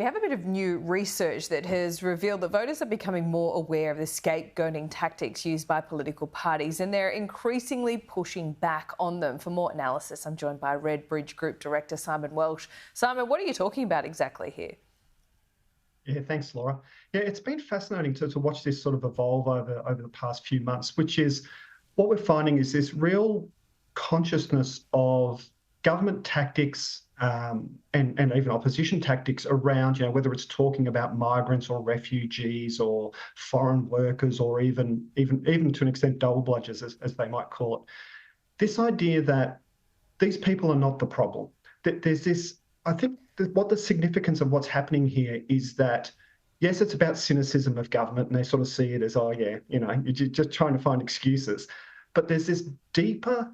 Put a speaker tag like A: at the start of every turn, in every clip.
A: We have a bit of new research that has revealed that voters are becoming more aware of the scapegoating tactics used by political parties, and they're increasingly pushing back on them. For more analysis, I'm joined by Redbridge Group Director Simon Welsh. Simon, what are you talking about exactly here?
B: Yeah, thanks, Laura. Yeah, it's been fascinating to watch this sort of evolve over the past few months, which is what we're finding is this real consciousness of government tactics and even opposition tactics around, whether it's talking about migrants or refugees or foreign workers or even to an extent double bludgers, as they might call it. This idea that these people are not the problem. There's this, I think, what the significance of what's happening here is that, yes, it's about cynicism of government, and they sort of see it as, oh, yeah, you're just trying to find excuses. But there's this deeper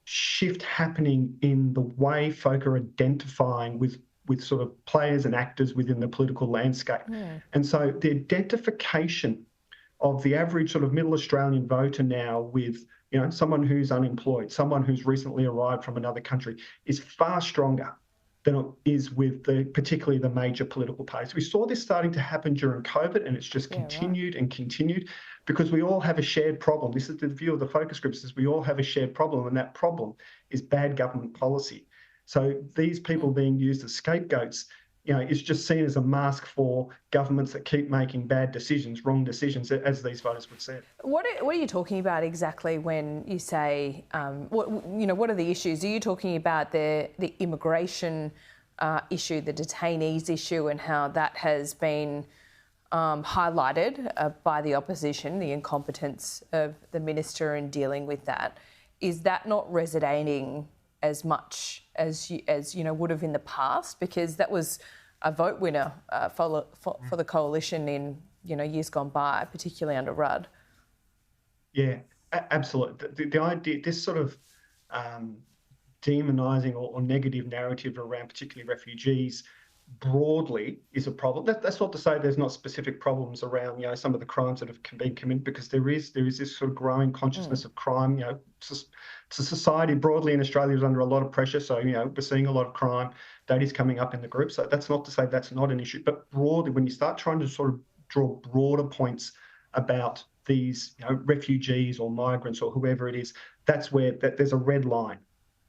B: shift happening in the way folk are identifying with sort of players and actors within the political landscape. And so the identification of the average sort of middle Australian voter now with, someone who's unemployed, someone who's recently arrived from another country, is far stronger than it is with particularly the major political parties. We saw this starting to happen during COVID, and it's just continued and continued because we all have a shared problem. This is the view of the focus groups, is we all have a shared problem, and that problem is bad government policy. So these people being used as scapegoats, is just seen as a mask for governments that keep making bad decisions, wrong decisions, as these voters would say.
A: What are you talking about exactly when you say, what are the issues? Are you talking about the immigration issue, the detainees issue, and how that has been highlighted by the opposition, the incompetence of the minister in dealing with that? Is that not resonating as much as would have in the past? Because that was a vote winner for the coalition in years gone by, particularly under Rudd.
B: Yeah, absolutely. The idea, this sort of demonising or negative narrative around particularly refugees broadly is a problem. That's not to say there's not specific problems around some of the crimes that have been committed, because there is this sort of growing consciousness of crime. Society broadly in Australia is under a lot of pressure, so we're seeing a lot of crime that is coming up in the group. So that's not to say that's not an issue, but broadly, when you start trying to sort of draw broader points about these refugees or migrants or whoever it is, that's where there's a red line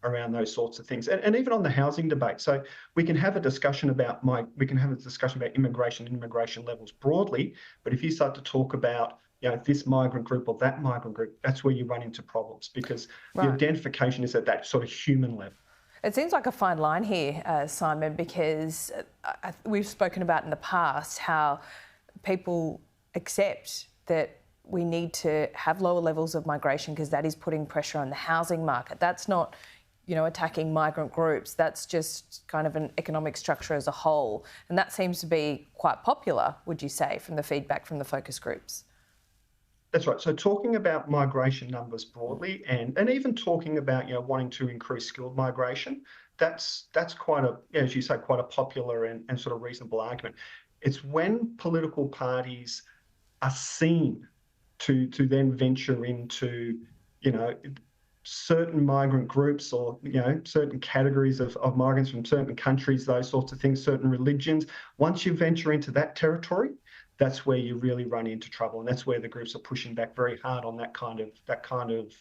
B: around those sorts of things, and even on the housing debate. So we can have a discussion about immigration and immigration levels broadly, but if you start to talk about this migrant group or that migrant group, that's where you run into problems, because the identification is at that sort of human level.
A: It seems like a fine line here, Simon, because we've spoken about in the past how people accept that we need to have lower levels of migration because that is putting pressure on the housing market. That's not attacking migrant groups. That's just kind of an economic structure as a whole. And that seems to be quite popular, would you say, from the feedback from the focus groups?
B: That's right. So talking about migration numbers broadly and even talking about, wanting to increase skilled migration, that's quite a, as you say, quite a popular and sort of reasonable argument. It's when political parties are seen to then venture into, certain migrant groups or, certain categories of migrants from certain countries, those sorts of things, certain religions. Once you venture into that territory, that's where you really run into trouble. And that's where the groups are pushing back very hard on that kind of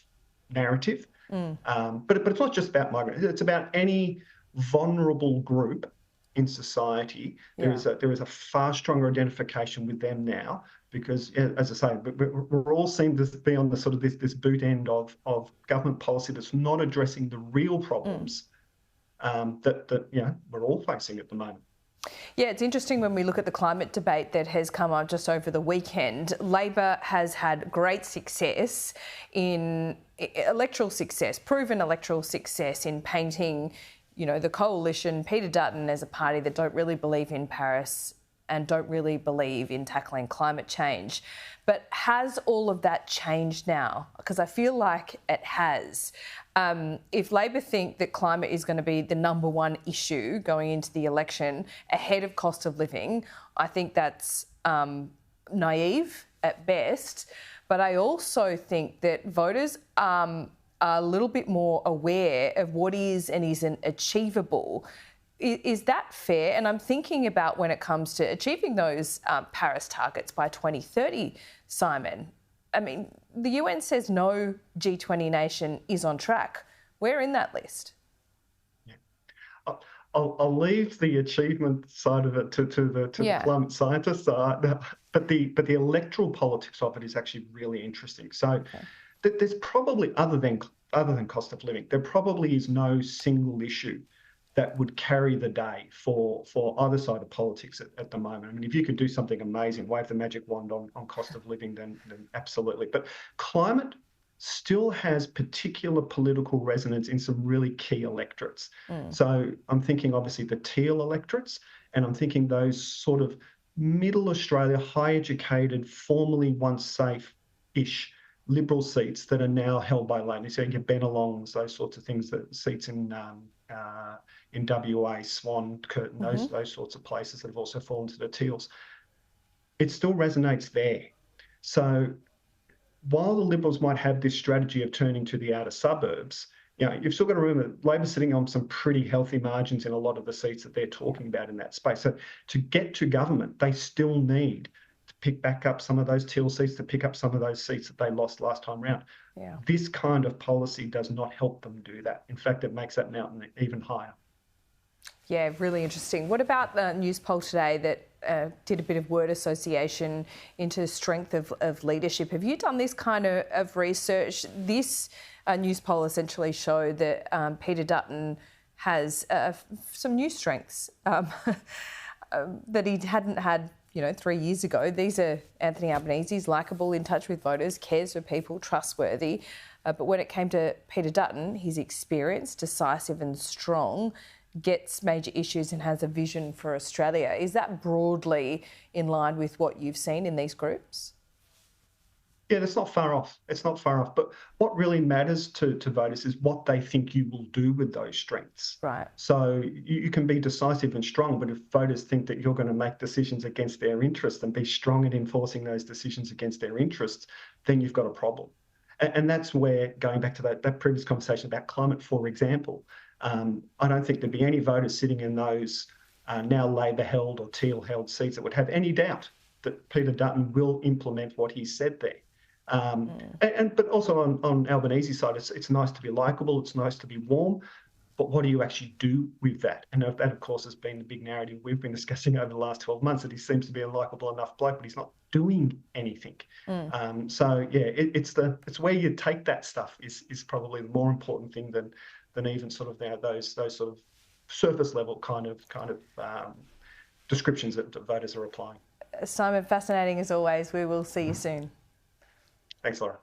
B: narrative. But it's not just about migrants. It's about any vulnerable group in society. There is a far stronger identification with them now, because, as I say, we're all seem to be on the sort of this boot end of government policy that's not addressing the real problems that we're all facing at the moment.
A: Yeah, it's interesting when we look at the climate debate that has come up just over the weekend. Labor has had great success in electoral success, proven electoral success in painting, the coalition, Peter Dutton, as a party that don't really believe in Paris and don't really believe in tackling climate change. But has all of that changed now? Because I feel like it has. If Labor think that climate is going to be the number one issue going into the election ahead of cost of living, I think that's naive at best. But I also think that voters are a little bit more aware of what is and isn't achievable Is that fair? And I'm thinking about when it comes to achieving those Paris targets by 2030, Simon. I mean, the UN says no G20 nation is on track. We're in that list.
B: Yeah. I'll leave the achievement side of it to the climate scientists, but the electoral politics of it is actually really interesting. So there's probably, other than cost of living, there probably is no single issue that would carry the day for either side of politics at the moment. I mean, if you could do something amazing, wave the magic wand on cost of living, then absolutely. But climate still has particular political resonance in some really key electorates. So I'm thinking obviously the teal electorates, and I'm thinking those sort of middle Australia, high educated, formerly once safe-ish Liberal seats that are now held by Labor. So your Bennelongs, those sorts of things, that seats in WA, Swan, Curtin, those sorts of places that have also fallen to the teals. It still resonates there. So while the Liberals might have this strategy of turning to the outer suburbs, you've still got to remember Labor's sitting on some pretty healthy margins in a lot of the seats that they're talking about in that space. So to get to government, they still need to pick back up some of those teal seats, to pick up some of those seats that they lost last time round. This kind of policy does not help them do that. In fact, it makes that mountain even higher.
A: Yeah, really interesting. What about the news poll today that did a bit of word association into strength of leadership? Have you done this kind of research? This news poll essentially showed that Peter Dutton has some new strengths that he hadn't had 3 years ago. These are Anthony Albanese's: likeable, in touch with voters, cares for people, trustworthy. But when it came to Peter Dutton, he's experienced, decisive and strong, gets major issues and has a vision for Australia. Is that broadly in line with what you've seen in these groups?
B: Yeah, that's not far off. It's not far off. But what really matters to voters is what they think you will do with those strengths.
A: Right.
B: So you can be decisive and strong, but if voters think that you're going to make decisions against their interests and be strong at enforcing those decisions against their interests, then you've got a problem. And that's where, going back to that previous conversation about climate, for example, I don't think there'd be any voters sitting in those now Labor-held or Teal-held seats that would have any doubt that Peter Dutton will implement what he said there. But also on Albanese's side, it's nice to be likeable, it's nice to be warm, but what do you actually do with that? And that, of course, has been the big narrative we've been discussing over the last 12 months, that he seems to be a likeable enough bloke, but he's not doing anything. So yeah, it's where you take that stuff is probably the more important thing than even sort of those sort of surface level kind of descriptions that voters are applying.
A: Simon, fascinating as always. We will see you soon.
B: Thanks, Laura.